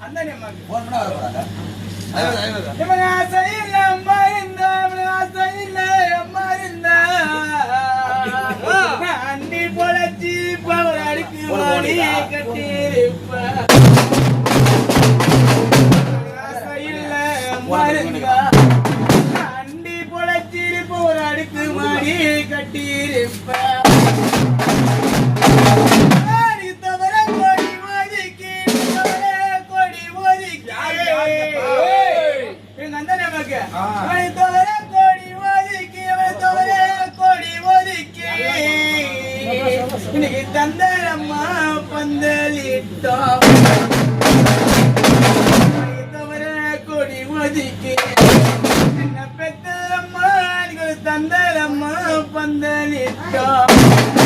அந்த அம்மாக்கு போன் பண்ணா வர போறாங்க. இவங்க ஆசையில் அம்மா இருந்தா ஆசையில் அம்மா இருந்தா அண்ணி பொழைச்சி பவர் அடிக்கு மாடி கட்டிருப்ப ஆசையில் அம்மா இருந்தா அண்ணி பொழைச்சி பவர் அடிக்கு மாடி கட்டிருப்ப இன்னைக்கு தந்தரம்மா பந்தலிட்டோம் தவிர கொடி ஒதுக்கி என்ன பெத்தரம்மா தந்தரம்மா பந்தலிட்டோம்